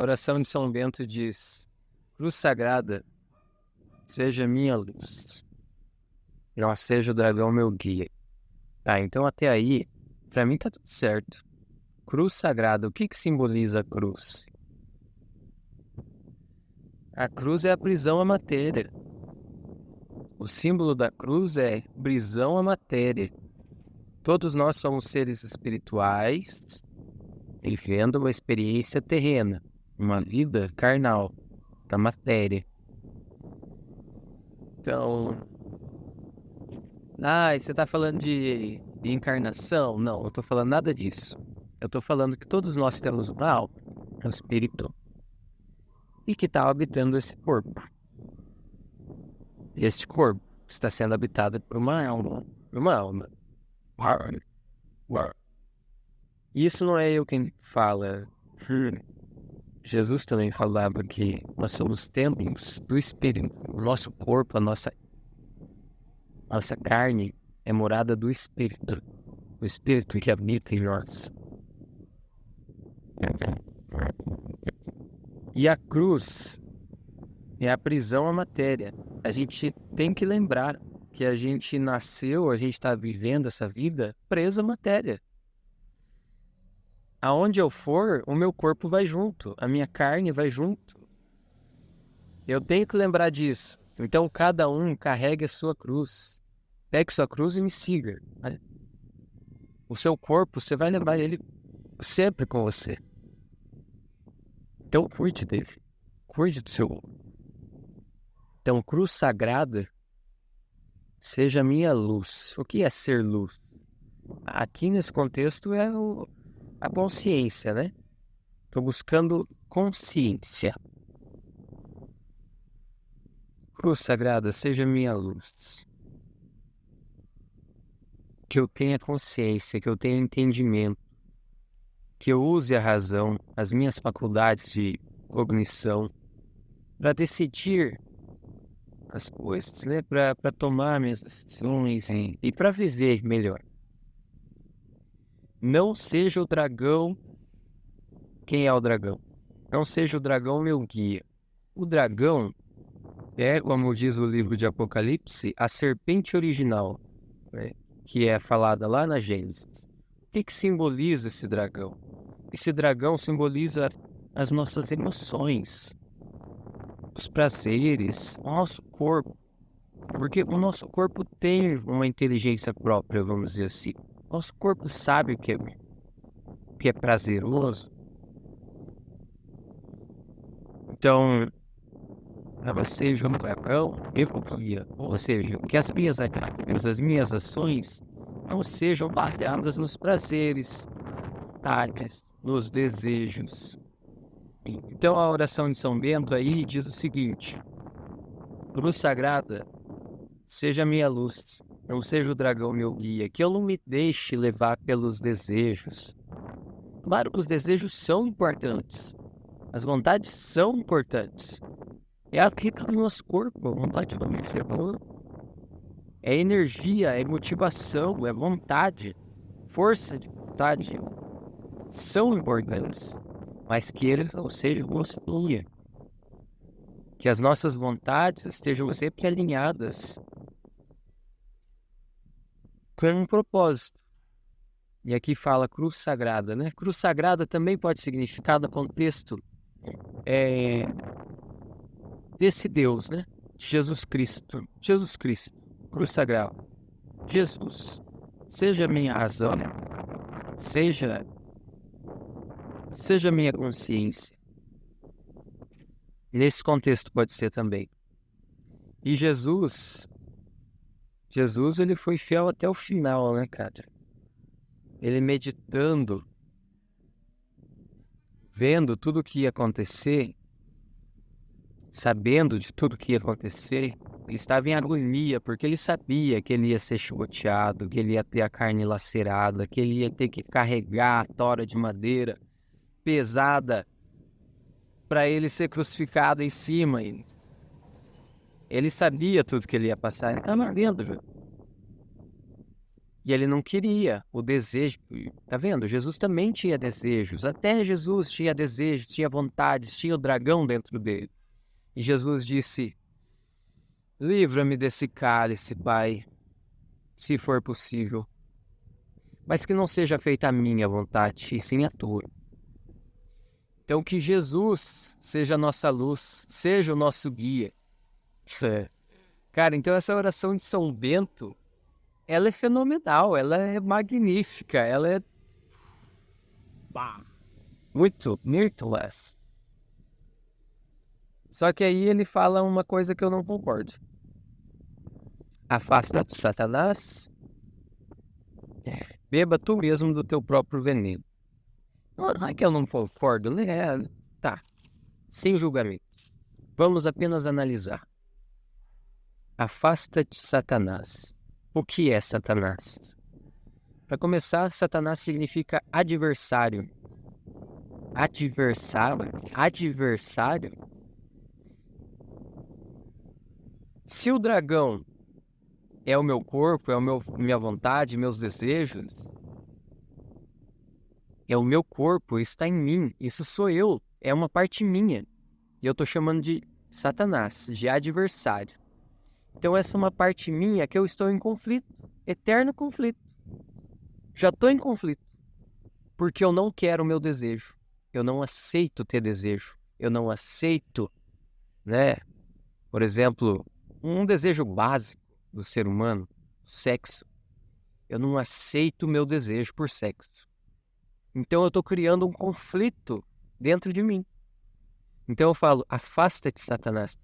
A oração de São Bento diz: Cruz sagrada, seja minha luz, não seja o dragão meu guia. Tá, então até aí, pra mim tá tudo certo. Cruz sagrada, o que simboliza a cruz? A cruz é a prisão à matéria. O símbolo da cruz é prisão à matéria. Todos nós somos seres espirituais vivendo uma experiência terrena, uma vida carnal, da matéria. Então, você está falando de encarnação? Não, eu estou falando nada disso. Eu estou falando que todos nós temos uma alma, um espírito, e que está habitando esse corpo. Este corpo está sendo habitado por uma alma. Uma alma. Isso não é eu quem fala. Jesus também falava que nós somos templos do Espírito. O nosso corpo, a nossa carne é morada do Espírito. O Espírito que habita em nós. E a cruz é a prisão à matéria. A gente tem que lembrar que a gente nasceu, a gente está vivendo essa vida presa à matéria. Aonde eu for, o meu corpo vai junto, a minha carne vai junto. Eu tenho que lembrar disso. Então cada um carregue a sua cruz. Pegue sua cruz e me siga. O seu corpo, você vai levar ele sempre com você. Então cuide dele. Cuide do seu corpo. Então, cruz sagrada, seja minha luz. O que é ser luz? Aqui nesse contexto é a consciência, né? Estou buscando consciência. Cruz sagrada, seja minha luz. Que eu tenha consciência, que eu tenha entendimento, que eu use a razão, as minhas faculdades de cognição, para decidir as coisas, né? Para tomar minhas decisões e para viver melhor. Não seja o dragão. Quem é o dragão? Não seja o dragão meu guia. O dragão é, como diz o livro de Apocalipse, a serpente original, né? Que é falada lá na Gênesis. O que simboliza esse dragão? Esse dragão simboliza as nossas emoções, os prazeres, o nosso corpo. Porque o nosso corpo tem uma inteligência própria, vamos dizer assim. Nosso corpo sabe o que é prazeroso. Então, não seja um dragão evoluía, ou seja, que as minhas atitudes, as minhas ações não sejam baseadas nos prazeres, nos desejos. Então a oração de São Bento aí diz o seguinte: cruz sagrada, seja minha luz, não seja o dragão meu guia, que eu não me deixe levar pelos desejos. Claro que os desejos são importantes, as vontades são importantes. É a vida do nosso corpo, a vontade do nosso corpo. É energia, é motivação, é vontade, força de vontade. São importantes, mas que eles não sejam nosso guia. Que as nossas vontades estejam sempre alinhadas com um propósito. E aqui fala cruz sagrada, né? Cruz sagrada também pode significar no contexto desse Deus, né? Jesus Cristo. Jesus Cristo, cruz sagrada. Jesus, seja minha razão, seja minha consciência. Nesse contexto pode ser também. E Jesus, ele foi fiel até o final, né, cara? Ele meditando, vendo tudo o que ia acontecer, sabendo de tudo o que ia acontecer, ele estava em agonia, porque ele sabia que ele ia ser chicoteado, que ele ia ter a carne lacerada, que ele ia ter que carregar a tora de madeira pesada para ele ser crucificado em cima. Ele sabia tudo que ele ia passar, ele estava vendo, viu? E ele não queria o desejo. Tá vendo? Jesus também tinha desejos. Até Jesus tinha desejos, tinha vontades, tinha o dragão dentro dele. E Jesus disse: livra-me desse cálice, Pai, se for possível. Mas que não seja feita a minha vontade, e sim a tua. Então que Jesus seja a nossa luz, seja o nosso guia. Cara, então essa oração de São Bento, ela é fenomenal, ela é magnífica, ela é muito, muito less. Só que aí ele fala uma coisa que eu não concordo. Afasta-te, Satanás, beba tu mesmo do teu próprio veneno. Não é que eu não concordo, né? Tá, sem julgamento. Vamos apenas analisar. Afasta-te, Satanás. O que é Satanás? Para começar, Satanás significa adversário. Adversário? Adversário? Se o dragão é o meu corpo, é minha vontade, meus desejos, é o meu corpo, está em mim, isso sou eu, é uma parte minha. E eu estou chamando de Satanás, de adversário. Então essa é uma parte minha que eu estou em conflito, eterno conflito. Já estou em conflito, porque eu não quero o meu desejo. Eu não aceito ter desejo. Eu não aceito, né? Por exemplo, um desejo básico do ser humano, sexo. Eu não aceito o meu desejo por sexo. Então eu estou criando um conflito dentro de mim. Então eu falo, afasta-te, Satanás.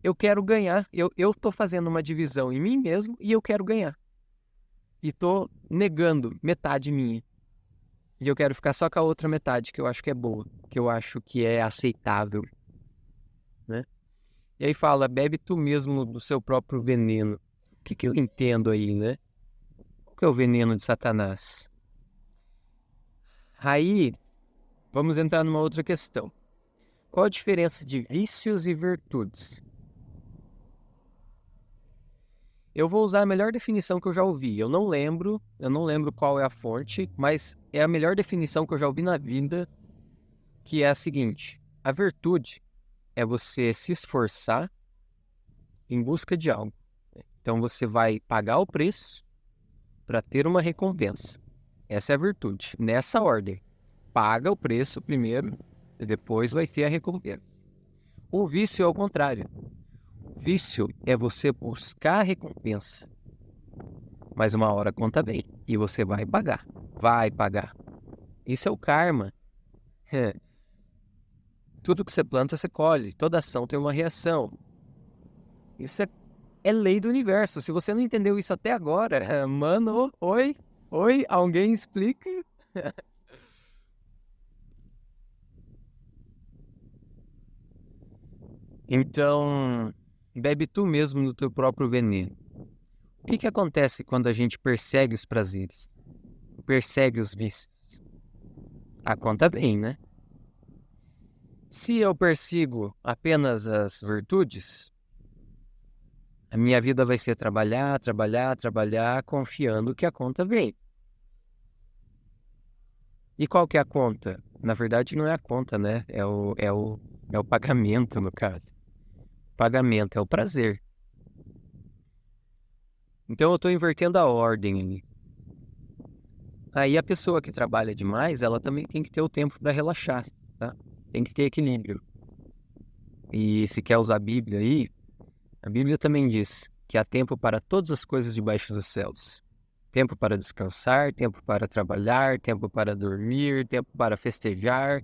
Eu quero ganhar. Eu estou fazendo uma divisão em mim mesmo e eu quero ganhar. E estou negando metade minha. E eu quero ficar só com a outra metade, que eu acho que é boa, que eu acho que é aceitável, né? E aí fala, bebe tu mesmo do seu próprio veneno. O que eu entendo aí, né? Qual que é o veneno de Satanás? Aí, vamos entrar numa outra questão. Qual a diferença de vícios e virtudes? Eu vou usar a melhor definição que eu já ouvi. Eu não lembro qual é a fonte, mas é a melhor definição que eu já ouvi na vida, que é a seguinte: a virtude é você se esforçar em busca de algo. Então você vai pagar o preço para ter uma recompensa. Essa é a virtude, nessa ordem. Paga o preço primeiro e depois vai ter a recompensa. O vício é o contrário. O vício é você buscar a recompensa. Mas uma hora conta bem e você vai pagar. Vai pagar. Isso é o karma. Tudo que você planta, você colhe. Toda ação tem uma reação. Isso é lei do universo. Se você não entendeu isso até agora, mano, oi, alguém explica? Então, bebe tu mesmo no teu próprio veneno. O que acontece quando a gente persegue os prazeres? Persegue os vícios? A conta vem, né? Se eu persigo apenas as virtudes, a minha vida vai ser trabalhar, trabalhar, trabalhar, confiando que a conta vem. E qual que é a conta? Na verdade, não é a conta, né? É o pagamento, no caso. Pagamento é o prazer. Então eu estou invertendo a ordem ali. Aí a pessoa que trabalha demais, ela também tem que ter o tempo para relaxar, tá? Tem que ter equilíbrio. E se quer usar a Bíblia aí, a Bíblia também diz que há tempo para todas as coisas debaixo dos céus. Tempo para descansar, tempo para trabalhar, tempo para dormir, tempo para festejar,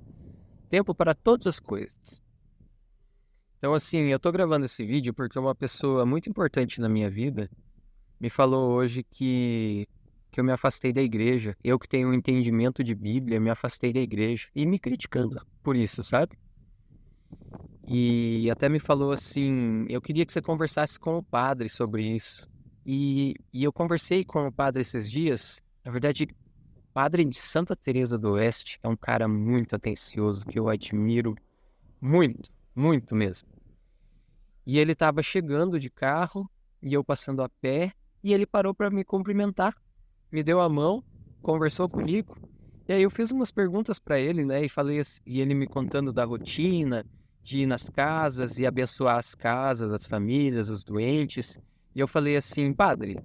tempo para todas as coisas. Então, assim, eu tô gravando esse vídeo porque uma pessoa muito importante na minha vida me falou hoje que eu me afastei da igreja. Eu que tenho um entendimento de Bíblia, me afastei da igreja. E me criticando por isso, sabe? E até me falou assim, eu queria que você conversasse com o padre sobre isso. E eu conversei com o padre esses dias. Na verdade, o padre de Santa Teresa do Oeste é um cara muito atencioso, que eu admiro muito, muito mesmo. E ele estava chegando de carro e eu passando a pé. E ele parou para me cumprimentar, me deu a mão, conversou comigo. E aí eu fiz umas perguntas para ele, né? E falei e ele me contando da rotina, de ir nas casas e abençoar as casas, as famílias, os doentes. E eu falei assim, padre,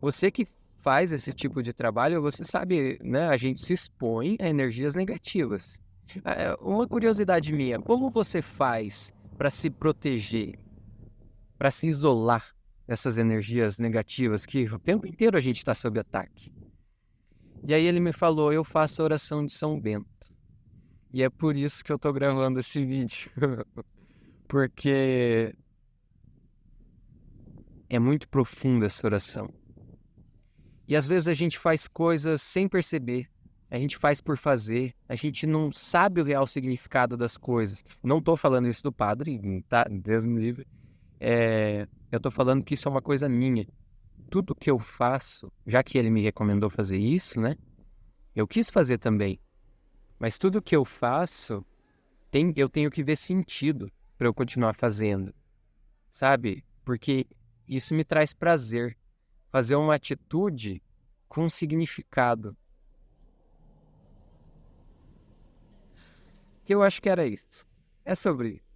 você que faz esse tipo de trabalho, você sabe, né? A gente se expõe a energias negativas. Uma curiosidade minha, como você faz para se proteger, para se isolar dessas energias negativas que o tempo inteiro a gente está sob ataque? E aí ele me falou, eu faço a oração de São Bento. E é por isso que eu tô gravando esse vídeo. Porque é muito profunda essa oração. E às vezes a gente faz coisas sem perceber. A gente faz por fazer. A gente não sabe o real significado das coisas. Não tô falando isso do padre, tá? Deus me livre. Eu tô falando que isso é uma coisa minha. Tudo que eu faço, já que ele me recomendou fazer isso, né? Eu quis fazer também. Mas tudo que eu faço, eu tenho que ver sentido para eu continuar fazendo, sabe? Porque isso me traz prazer. Fazer uma atitude com significado. Que eu acho que era isso. É sobre isso.